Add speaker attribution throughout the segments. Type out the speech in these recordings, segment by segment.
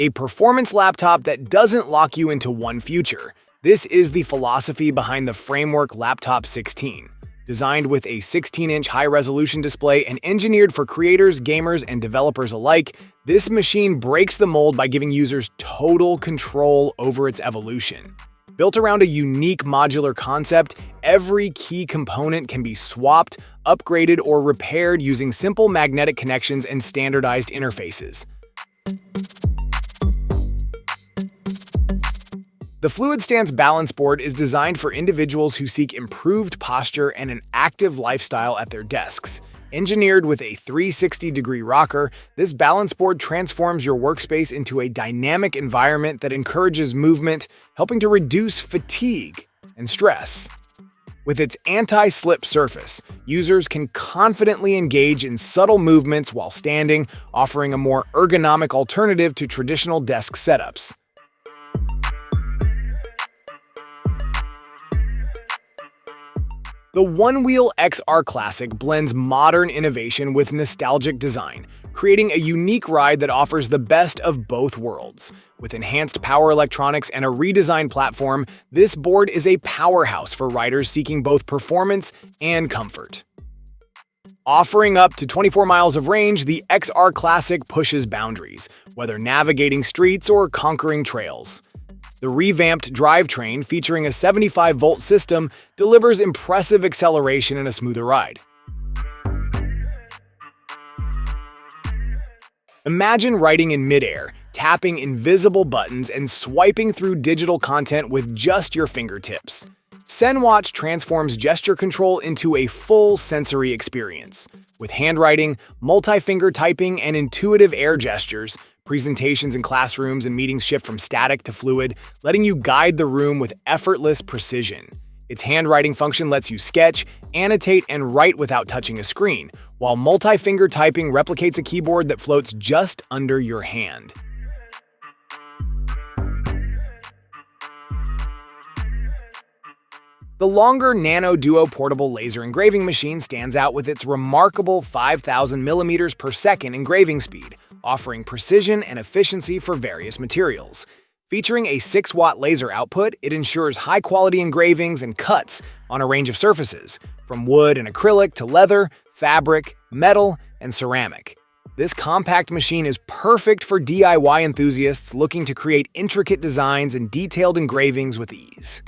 Speaker 1: A performance laptop that doesn't lock you into one future. This is the philosophy behind the Framework Laptop 16. Designed with a 16-inch high-resolution display and engineered for creators, gamers, and developers alike, this machine breaks the mold by giving users total control over its evolution. Built around a unique modular concept, every key component can be swapped, upgraded, or repaired using simple magnetic connections and standardized interfaces. The Fluid Stance Balance Board is designed for individuals who seek improved posture and an active lifestyle at their desks. Engineered with a 360-degree rocker, this balance board transforms your workspace into a dynamic environment that encourages movement, helping to reduce fatigue and stress. With its anti-slip surface, users can confidently engage in subtle movements while standing, offering a more ergonomic alternative to traditional desk setups. The Onewheel XR Classic blends modern innovation with nostalgic design, creating a unique ride that offers the best of both worlds. With enhanced power electronics and a redesigned platform, this board is a powerhouse for riders seeking both performance and comfort. Offering up to 24 miles of range, the XR Classic pushes boundaries, whether navigating streets or conquering trails. The revamped drivetrain, featuring a 75-volt system, delivers impressive acceleration and a smoother ride. Imagine riding in midair, tapping invisible buttons and swiping through digital content with just your fingertips. ZenWatch transforms gesture control into a full sensory experience. With handwriting, multi-finger typing, and intuitive air gestures, presentations in classrooms and meetings shift from static to fluid, letting you guide the room with effortless precision. Its handwriting function lets you sketch, annotate, and write without touching a screen, while multi-finger typing replicates a keyboard that floats just under your hand. The longer Nano Duo portable laser engraving machine stands out with its remarkable 5,000 millimeters per second engraving speed, offering precision and efficiency for various materials. Featuring a 6-watt laser output, it ensures high-quality engravings and cuts on a range of surfaces, from wood and acrylic to leather, fabric, metal, and ceramic. This compact machine is perfect for DIY enthusiasts looking to create intricate designs and detailed engravings with ease.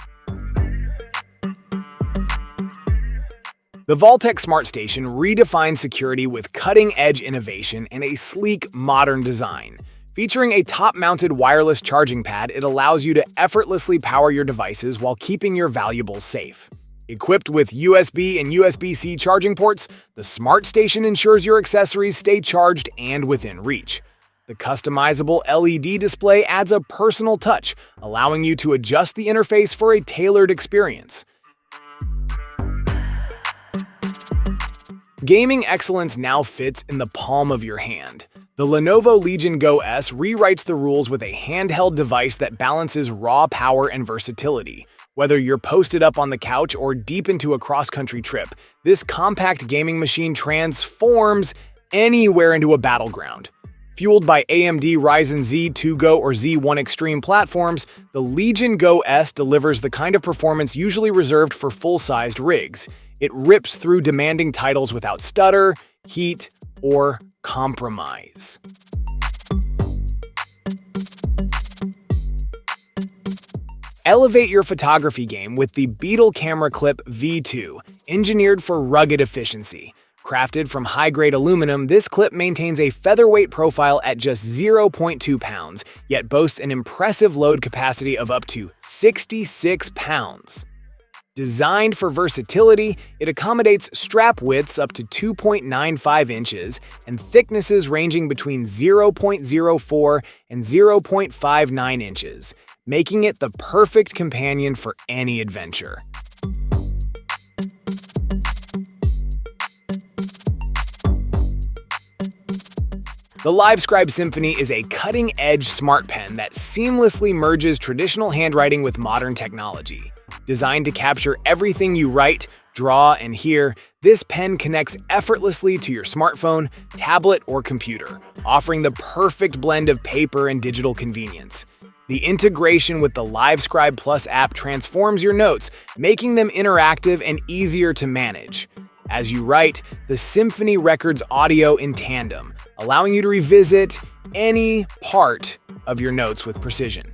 Speaker 1: The Vaultec Smart Station redefines security with cutting-edge innovation and a sleek, modern design. Featuring a top-mounted wireless charging pad, it allows you to effortlessly power your devices while keeping your valuables safe. Equipped with USB and USB-C charging ports, the Smart Station ensures your accessories stay charged and within reach. The customizable LED display adds a personal touch, allowing you to adjust the interface for a tailored experience. Gaming excellence now fits in the palm of your hand. The Lenovo Legion Go S rewrites the rules with a handheld device that balances raw power and versatility. Whether you're posted up on the couch or deep into a cross-country trip, this compact gaming machine transforms anywhere into a battleground. Fueled by AMD Ryzen Z2 Go or Z1 Extreme platforms, the Legion Go S delivers the kind of performance usually reserved for full-sized rigs. It rips through demanding titles without stutter, heat, or compromise. Elevate your photography game with the Beetle Camera Clip V2, engineered for rugged efficiency. Crafted from high-grade aluminum, this clip maintains a featherweight profile at just 0.2 pounds, yet boasts an impressive load capacity of up to 66 pounds. Designed for versatility, it accommodates strap widths up to 2.95 inches and thicknesses ranging between 0.04 and 0.59 inches, making it the perfect companion for any adventure. The LiveScribe Symphony is a cutting-edge smart pen that seamlessly merges traditional handwriting with modern technology. Designed to capture everything you write, Draw, and here, this pen connects effortlessly to your smartphone, tablet, or computer, offering the perfect blend of paper and digital convenience. The integration with the LiveScribe Plus app transforms your notes, making them interactive and easier to manage. As you write, the Symphony records audio in tandem, allowing you to revisit any part of your notes with precision.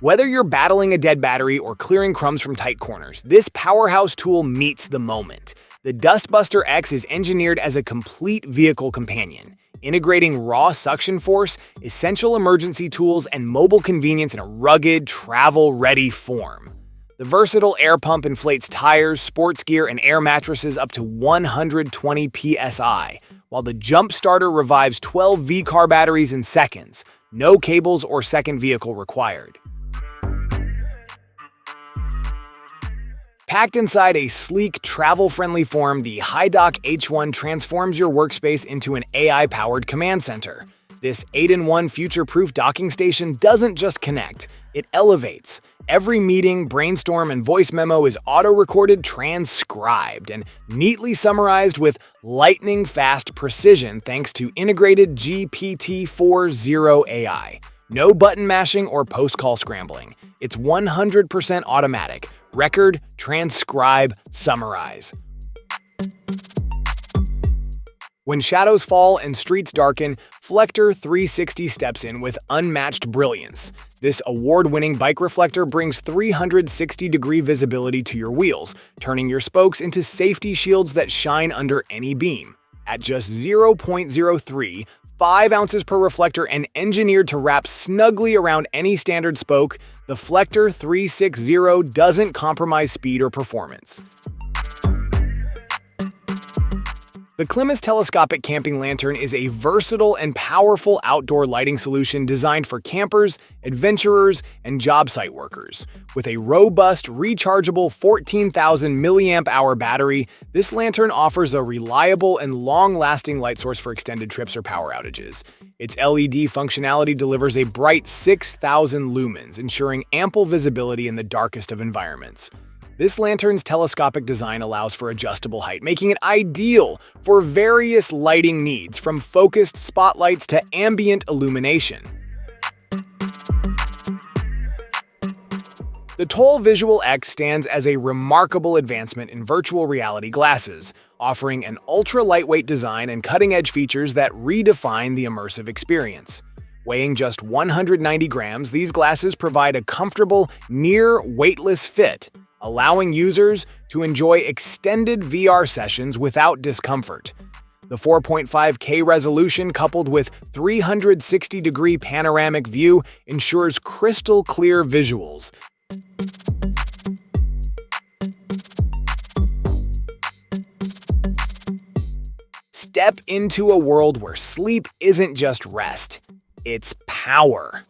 Speaker 1: Whether you're battling a dead battery or clearing crumbs from tight corners, this powerhouse tool meets the moment. The Dustbuster X is engineered as a complete vehicle companion, integrating raw suction force, essential emergency tools, and mobile convenience in a rugged, travel-ready form. The versatile air pump inflates tires, sports gear, and air mattresses up to 120 psi, while the Jump Starter revives 12 V-car batteries in seconds. No cables or second vehicle required. Packed inside a sleek, travel-friendly form, the HiDock H1 transforms your workspace into an AI-powered command center. This 8-in-1 future-proof docking station doesn't just connect, it elevates. Every meeting, brainstorm, and voice memo is auto-recorded, transcribed, and neatly summarized with lightning-fast precision thanks to integrated GPT-4o AI. No button mashing or post-call scrambling. It's 100% automatic. Record, transcribe, summarize. When shadows fall and streets darken, Flector 360 steps in with unmatched brilliance. This award-winning bike reflector brings 360-degree visibility to your wheels, turning your spokes into safety shields that shine under any beam. At just 0.03, 5 ounces per reflector and engineered to wrap snugly around any standard spoke, the Flector 360 doesn't compromise speed or performance. The Klimas telescopic camping lantern is a versatile and powerful outdoor lighting solution designed for campers, adventurers, and job site workers. With a robust, rechargeable 14,000 mAh battery, this lantern offers a reliable and long-lasting light source for extended trips or power outages. Its LED functionality delivers a bright 6,000 lumens, ensuring ample visibility in the darkest of environments. This lantern's telescopic design allows for adjustable height, making it ideal for various lighting needs, from focused spotlights to ambient illumination. The Toll Visual X stands as a remarkable advancement in virtual reality glasses, offering an ultra-lightweight design and cutting-edge features that redefine the immersive experience. Weighing just 190 grams, these glasses provide a comfortable, near-weightless fit, allowing users to enjoy extended VR sessions without discomfort. The 4.5K resolution, coupled with 360-degree panoramic view, ensures crystal clear visuals. Step into a world where sleep isn't just rest, it's power.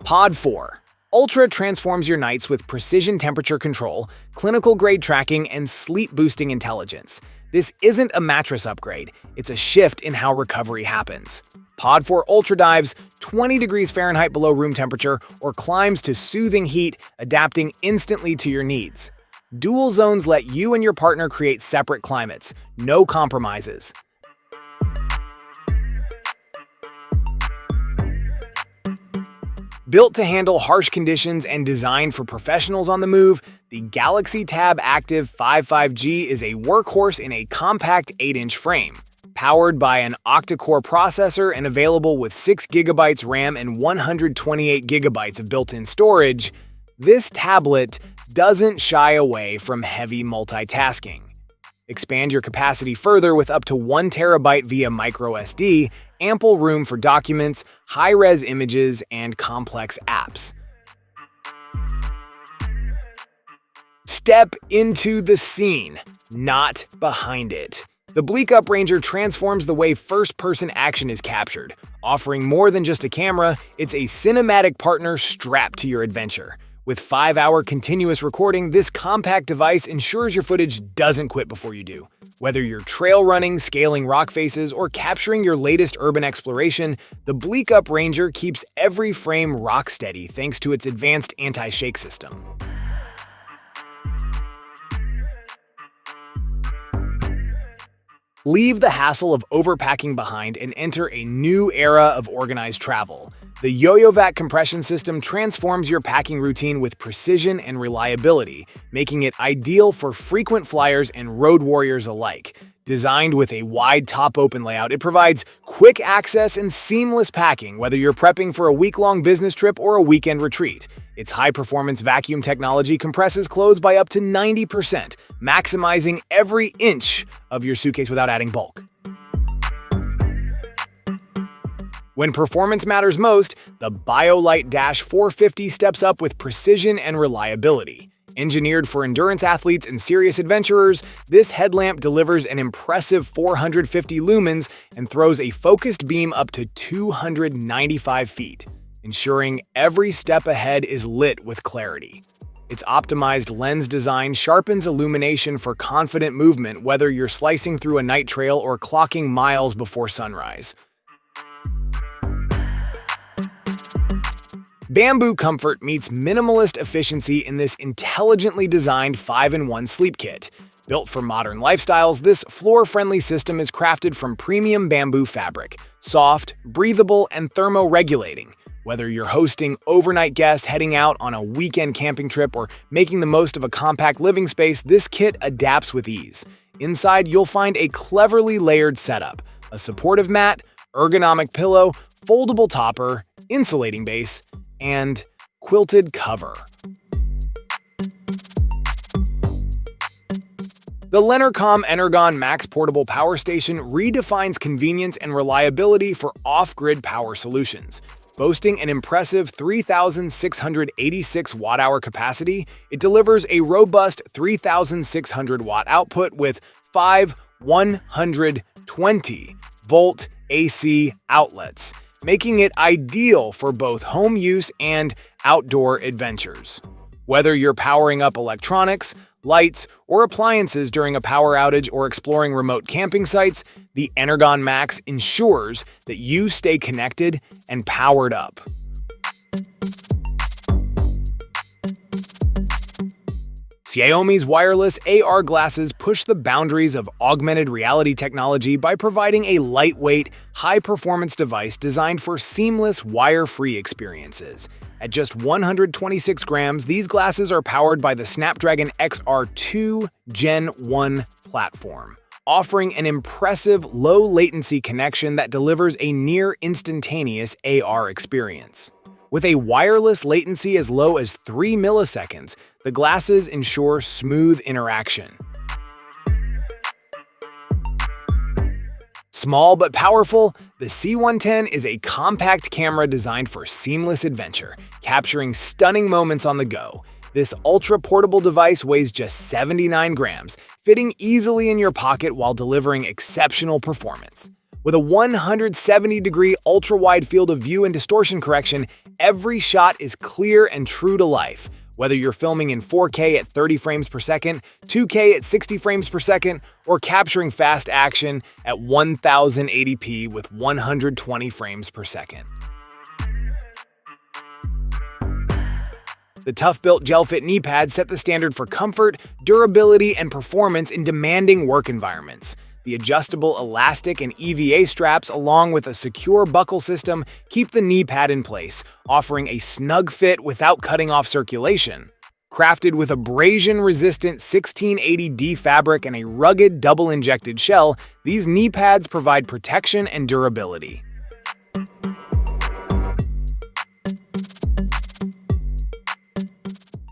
Speaker 1: Pod 4. Ultra transforms your nights with precision temperature control, clinical-grade tracking, and sleep-boosting intelligence. This isn't a mattress upgrade, it's a shift in how recovery happens. Pod 4 Ultra dives 20 degrees Fahrenheit below room temperature or climbs to soothing heat, adapting instantly to your needs. Dual zones let you and your partner create separate climates, no compromises. Built to handle harsh conditions and designed for professionals on the move, the Galaxy Tab Active 55G is a workhorse in a compact 8-inch frame. Powered by an octa-core processor and available with 6 GB RAM and 128 GB of built-in storage, this tablet doesn't shy away from heavy multitasking. Expand your capacity further with up to 1 TB via microSD, ample room for documents, high-res images, and complex apps. Step into the scene, not behind it. The Bleak Up Ranger transforms the way first-person action is captured. Offering more than just a camera, it's a cinematic partner strapped to your adventure. With 5-hour continuous recording, this compact device ensures your footage doesn't quit before you do. Whether you're trail running, scaling rock faces, or capturing your latest urban exploration, the Bleak Up Ranger keeps every frame rock steady thanks to its advanced anti-shake system. Leave the hassle of overpacking behind and enter a new era of organized travel. The Yo-Yo Vac compression system transforms your packing routine with precision and reliability, making it ideal for frequent flyers and road warriors alike. Designed with a wide top-open layout, it provides quick access and seamless packing, whether you're prepping for a week-long business trip or a weekend retreat. Its high-performance vacuum technology compresses clothes by up to 90%, maximizing every inch of your suitcase without adding bulk. When performance matters most, the BioLite Dash 450 steps up with precision and reliability. Engineered for endurance athletes and serious adventurers, this headlamp delivers an impressive 450 lumens and throws a focused beam up to 295 feet, ensuring every step ahead is lit with clarity. Its optimized lens design sharpens illumination for confident movement, whether you're slicing through a night trail or clocking miles before sunrise. Bamboo comfort meets minimalist efficiency in this intelligently designed 5-in-1 sleep kit. Built for modern lifestyles, this floor-friendly system is crafted from premium bamboo fabric, soft, breathable, and thermoregulating. Whether you're hosting overnight guests, heading out on a weekend camping trip, or making the most of a compact living space, this kit adapts with ease. Inside, you'll find a cleverly layered setup: a supportive mat, ergonomic pillow, foldable topper, insulating base, and quilted cover. The Lenercom Energon Max Portable Power Station redefines convenience and reliability for off-grid power solutions. Boasting an impressive 3,686 watt-hour capacity, it delivers a robust 3,600 watt output with 5 120-volt AC outlets, making it ideal for both home use and outdoor adventures. Whether you're powering up electronics, lights, or appliances during a power outage or exploring remote camping sites, the Energon Max ensures that you stay connected and powered up. Xiaomi's wireless AR glasses push the boundaries of augmented reality technology by providing a lightweight, high-performance device designed for seamless, wire-free experiences. At just 126 grams, these glasses are powered by the Snapdragon XR2 Gen 1 platform, offering an impressive low-latency connection that delivers a near-instantaneous AR experience. With a wireless latency as low as 3 milliseconds, the glasses ensure smooth interaction. Small but powerful, the C110 is a compact camera designed for seamless adventure, capturing stunning moments on the go. This ultra-portable device weighs just 79 grams, fitting easily in your pocket while delivering exceptional performance. With a 170-degree ultra-wide field of view and distortion correction, every shot is clear and true to life. Whether you're filming in 4K at 30 frames per second, 2K at 60 frames per second, or capturing fast action at 1080p with 120 frames per second. The tough-built gel-fit knee pads set the standard for comfort, durability, and performance in demanding work environments. The adjustable elastic and EVA straps, along with a secure buckle system, keep the knee pad in place, offering a snug fit without cutting off circulation. Crafted with abrasion-resistant 1680D fabric and a rugged double-injected shell, these knee pads provide protection and durability.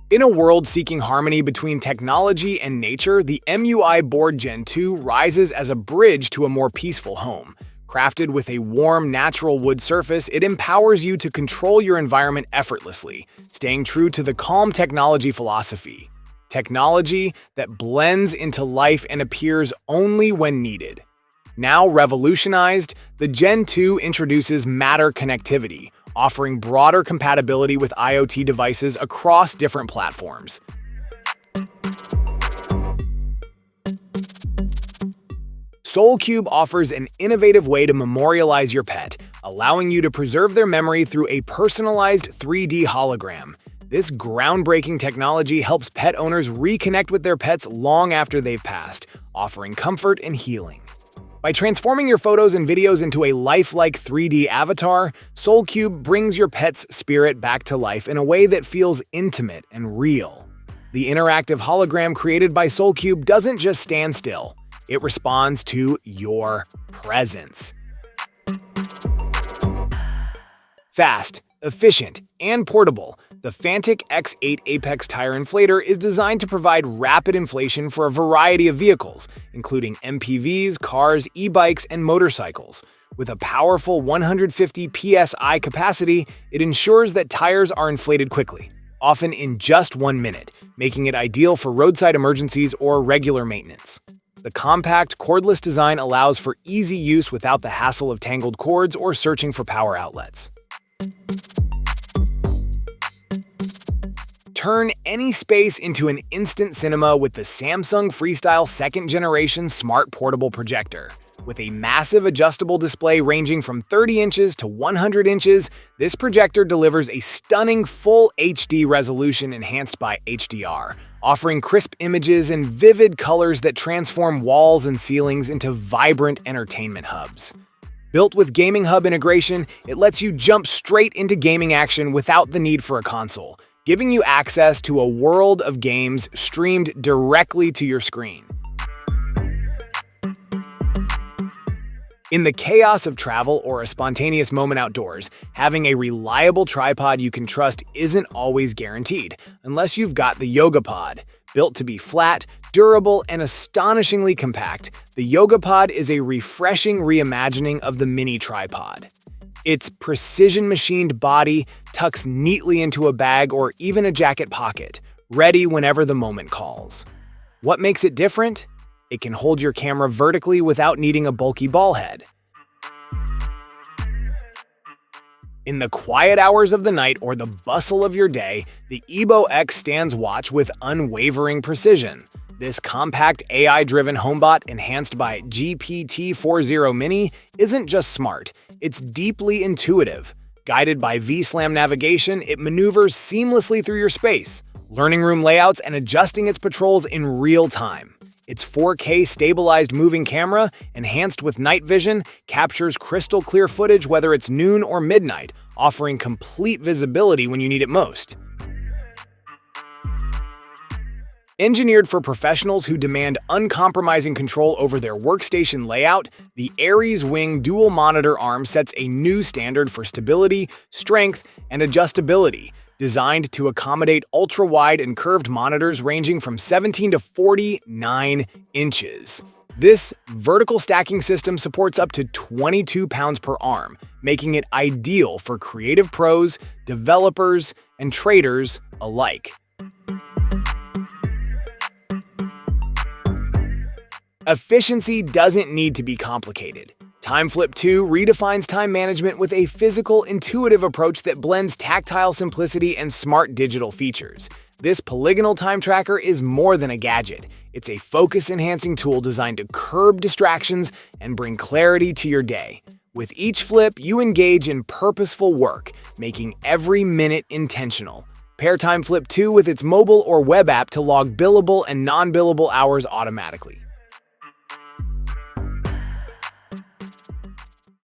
Speaker 1: In a world seeking harmony between technology and nature, the MUI Board Gen 2 rises as a bridge to a more peaceful home. Crafted with a warm, natural wood surface, it empowers you to control your environment effortlessly, staying true to the calm technology philosophy. Technology that blends into life and appears only when needed. Now revolutionized, the Gen 2 introduces Matter connectivity, offering broader compatibility with IoT devices across different platforms. SoulCube offers an innovative way to memorialize your pet, allowing you to preserve their memory through a personalized 3D hologram. This groundbreaking technology helps pet owners reconnect with their pets long after they've passed, offering comfort and healing. By transforming your photos and videos into a lifelike 3D avatar, SoulCube brings your pet's spirit back to life in a way that feels intimate and real. The interactive hologram created by SoulCube doesn't just stand still, it responds to your presence. Fast, efficient, and portable, the Fantic X8 Apex Tire Inflator is designed to provide rapid inflation for a variety of vehicles, including MPVs, cars, e-bikes, and motorcycles. With a powerful 150 psi capacity, it ensures that tires are inflated quickly, often in just 1 minute, making it ideal for roadside emergencies or regular maintenance. The compact, cordless design allows for easy use without the hassle of tangled cords or searching for power outlets. Turn any space into an instant cinema with the Samsung Freestyle 2nd Generation Smart Portable Projector. With a massive adjustable display ranging from 30 inches to 100 inches, this projector delivers a stunning full HD resolution enhanced by HDR, offering crisp images and vivid colors that transform walls and ceilings into vibrant entertainment hubs. Built with Gaming Hub integration, it lets you jump straight into gaming action without the need for a console, giving you access to a world of games streamed directly to your screen. In the chaos of travel or a spontaneous moment outdoors, having a reliable tripod you can trust isn't always guaranteed, unless you've got the YogaPod. Built to be flat, durable, and astonishingly compact, the YogaPod is a refreshing reimagining of the mini tripod. Its precision-machined body tucks neatly into a bag or even a jacket pocket, ready whenever the moment calls. What makes it different? It can hold your camera vertically without needing a bulky ball head. In the quiet hours of the night or the bustle of your day, the Ebo X stands watch with unwavering precision. This compact AI-driven homebot enhanced by GPT-40 Mini isn't just smart, it's deeply intuitive. Guided by V-Slam navigation, it maneuvers seamlessly through your space, learning room layouts and adjusting its patrols in real time. Its 4K stabilized moving camera, enhanced with night vision, captures crystal clear footage whether it's noon or midnight, offering complete visibility when you need it most. Engineered for professionals who demand uncompromising control over their workstation layout, the Aries Wing dual monitor arm sets a new standard for stability, strength, and adjustability, designed to accommodate ultra-wide and curved monitors ranging from 17 to 49 inches. This vertical stacking system supports up to 22 pounds per arm, making it ideal for creative pros, developers, and traders alike. Efficiency doesn't need to be complicated. TimeFlip2 redefines time management with a physical, intuitive approach that blends tactile simplicity and smart digital features. This polygonal time tracker is more than a gadget. It's a focus-enhancing tool designed to curb distractions and bring clarity to your day. With each flip, you engage in purposeful work, making every minute intentional. Pair TimeFlip2 with its mobile or web app to log billable and non-billable hours automatically.